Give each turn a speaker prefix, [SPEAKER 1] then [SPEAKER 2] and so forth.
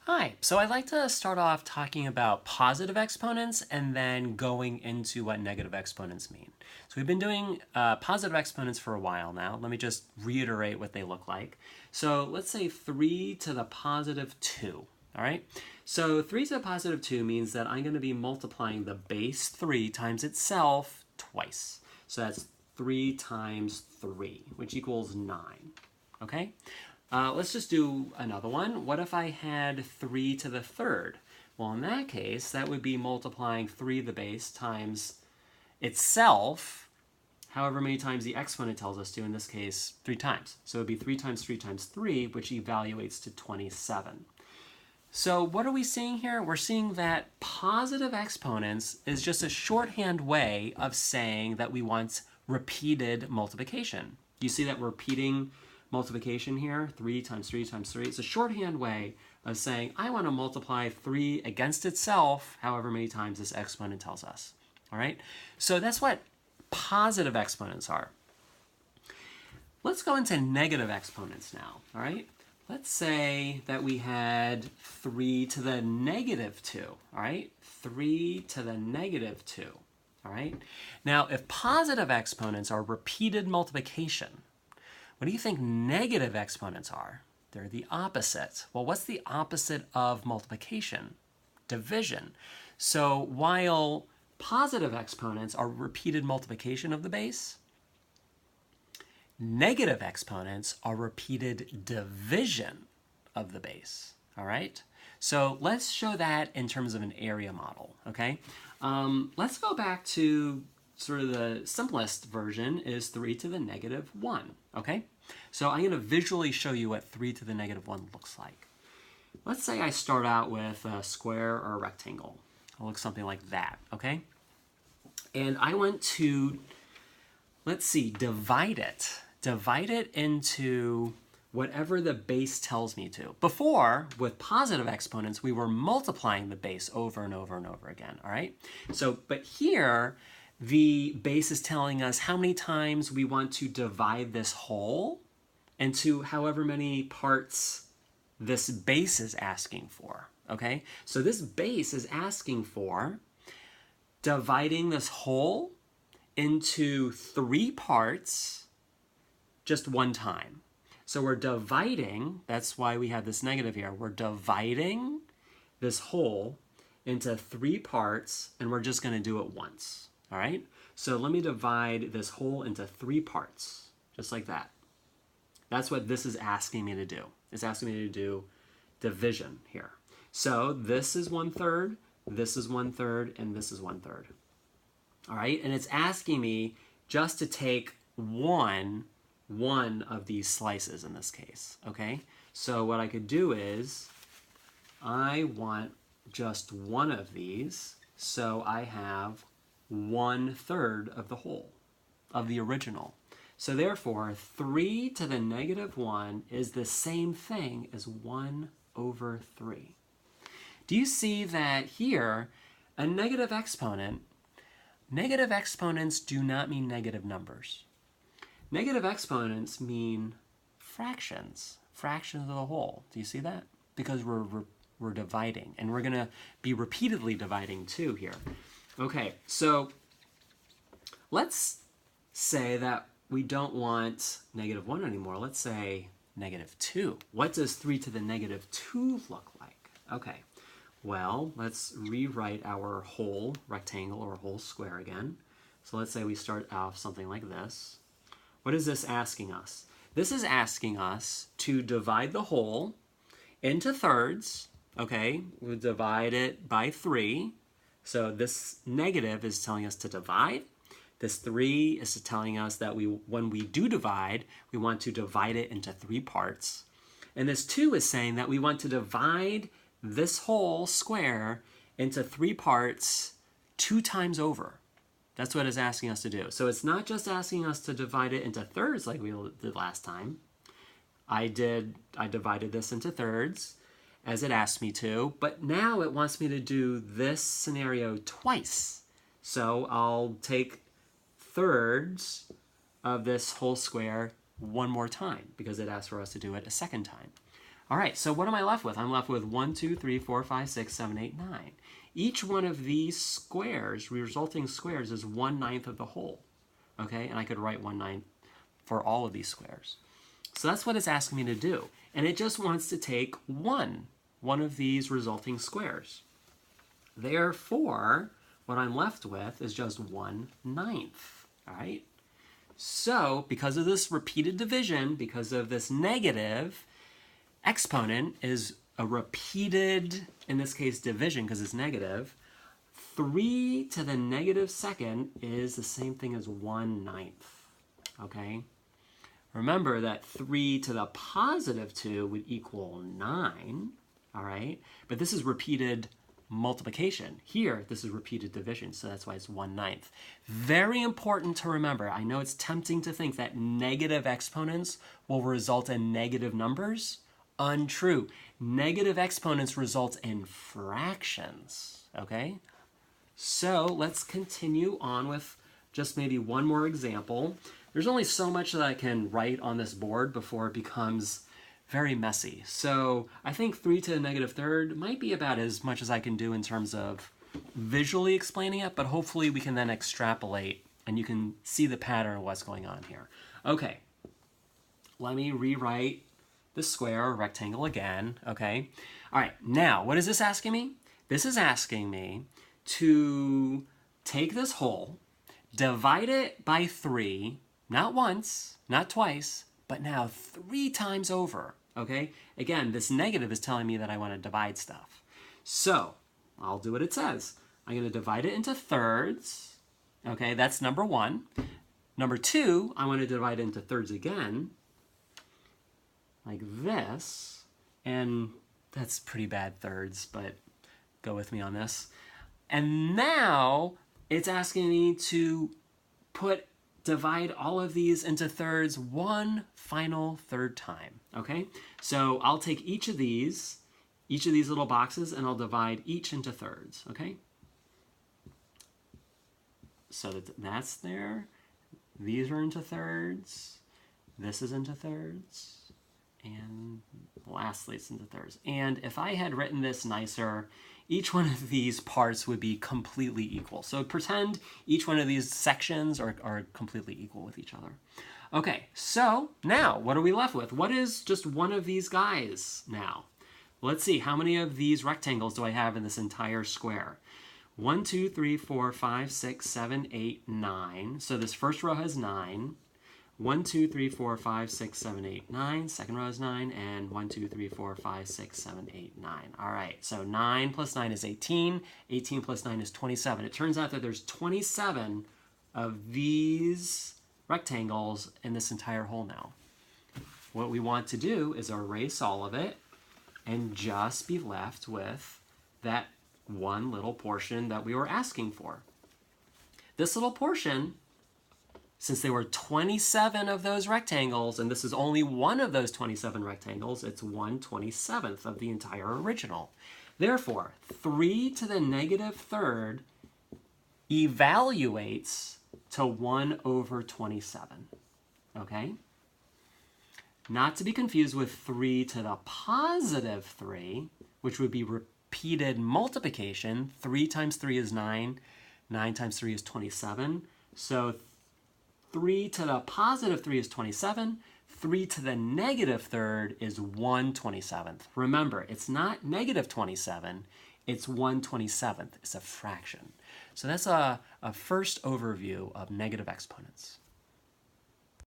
[SPEAKER 1] Hi, so I'd like to start off talking about positive exponents and then going into what negative exponents mean. So we've been doing positive exponents for a while now. Let me just reiterate what they look like. So let's say 3 to the positive 2, all right? So 3 to the positive 2 means that I'm going to be multiplying the base 3 times itself twice. So that's 3 times 3, which equals 9, okay? Let's just do another one. What if I had 3 to the third? Well, in that case, that would be multiplying 3 to the base times itself, however many times the exponent tells us to, in this case, 3 times. So it would be 3 times 3 times 3, which evaluates to 27. So what are we seeing here? We're seeing that positive exponents is just a shorthand way of saying that we want repeated multiplication. You see that we're repeating multiplication here, 3 times 3 times 3. It's a shorthand way of saying I want to multiply 3 against itself however many times this exponent tells us. All right? So that's what positive exponents are. Let's go into negative exponents now. All right? Let's say that we had 3 to the negative 2. All right? 3 to the negative 2. All right? Now, if positive exponents are repeated multiplication, what do you think negative exponents are? They're the opposite. Well, what's the opposite of multiplication? Division. So while positive exponents are repeated multiplication of the base, negative exponents are repeated division of the base. All right? So let's show that in terms of an area model, okay? Let's go back to sort of the simplest version is 3 to the negative 1, okay? So I'm going to visually show you what 3 to the negative 1 looks like. Let's say I start out with a square or a rectangle. It'll look something like that, okay? And I want to, let's see, divide it. Divide it into whatever the base tells me to. Before, with positive exponents, we were multiplying the base over and over and over again, all right? So, but here, the base is telling us how many times we want to divide this whole into however many parts this base is asking for, okay? So this base is asking for dividing this whole into 3 parts just one time. So we're dividing, that's why we have this negative here, we're dividing this whole into 3 parts, and we're just going to do it once. All right? So let me divide this whole into 3 parts, just like that. That's what this is asking me to do. It's asking me to do division here. So this is 1/3, this is 1/3, and this is 1/3. All right? And it's asking me just to take one of these slices in this case, okay? So what I could do is I want just one of these, so I have 1/3 of the whole, of the original. So therefore, 3 to the negative 1 is the same thing as 1/3. Do you see that here, a negative exponents do not mean negative numbers. Negative exponents mean fractions of the whole. Do you see that? Because we're dividing, and we're going to be repeatedly dividing too here. Okay, so let's say that we don't want negative 1 anymore. Let's say negative 2. What does 3 to the negative 2 look like? Okay, well, let's rewrite our whole rectangle or whole square again. So let's say we start off something like this. What is this asking us? This is asking us to divide the whole into thirds, okay? We'll divide it by 3. So this negative is telling us to divide. This 3 is telling us that when we do divide, we want to divide it into 3 parts. And this 2 is saying that we want to divide this whole square into 3 parts 2 times over. That's what it's asking us to do. So it's not just asking us to divide it into thirds like we did last time. I divided this into thirds as it asked me to, but now it wants me to do this scenario twice. So I'll take thirds of this whole square one more time because it asked for us to do it a second time. All right, so what am I left with? I'm left with 1, 2, 3, 4, 5, 6, 7, 8, 9. Each one of these squares, resulting squares, is 1/9 of the whole. Okay, and I could write 1/9 for all of these squares. So that's what it's asking me to do. And it just wants to take one of these resulting squares. Therefore, what I'm left with is just 1/9. All right? So, because of this repeated division, because of this negative, exponent is a repeated, in this case, division because it's negative. 3 to the negative second is the same thing as 1/9. Okay? Remember that 3 to the positive 2 would equal 9. All right? But this is repeated multiplication. Here, this is repeated division, so that's why it's 1/9. Very important to remember. I know it's tempting to think that negative exponents will result in negative numbers. Untrue. Negative exponents result in fractions, okay? So let's continue on with just maybe one more example. There's only so much that I can write on this board before it becomes very messy. So I think 3 to the negative third might be about as much as I can do in terms of visually explaining it, but hopefully we can then extrapolate and you can see the pattern of what's going on here. Okay, let me rewrite the square or rectangle again, okay? All right, now what is this asking me? This is asking me to take this whole, divide it by 3, not once, not twice, but now 3 times over, okay? Again, this negative is telling me that I want to divide stuff. So I'll do what it says. I'm going to divide it into thirds, okay? That's number 1. Number 2, I want to divide it into thirds again, like this, and that's pretty bad thirds, but go with me on this. And now it's asking me to divide all of these into thirds one final third time, okay? So I'll take each of these little boxes, and I'll divide each into thirds, okay? So that's there. These are into thirds. This is into thirds. And lastly, it's into thirds. And if I had written this nicer, each one of these parts would be completely equal. So pretend each one of these sections are completely equal with each other. Okay, so now what are we left with? What is just one of these guys now? Let's see, how many of these rectangles do I have in this entire square? 1, 2, 3, 4, 5, 6, 7, 8, 9. So this first row has 9. 1, 2, 3, 4, 5, 6, 7, 8, 9. Second row is 9. And 1, 2, 3, 4, 5, 6, 7, 8, 9. All right, so 9 plus 9 is 18. 18 plus 9 is 27. It turns out that there's 27 of these rectangles in this entire hole now. What we want to do is erase all of it and just be left with that one little portion that we were asking for. This little portion, since there were 27 of those rectangles, and this is only one of those 27 rectangles, it's 1/27th of the entire original. Therefore, 3 to the negative third evaluates to 1/27, okay? Not to be confused with 3 to the positive 3, which would be repeated multiplication. 3 times 3 is 9. 9 times 3 is 27. So 3 to the positive 3 is 27. 3 to the negative third is 1/27th. Remember, it's not negative 27. It's 1/27th. It's a fraction. So that's a first overview of negative exponents.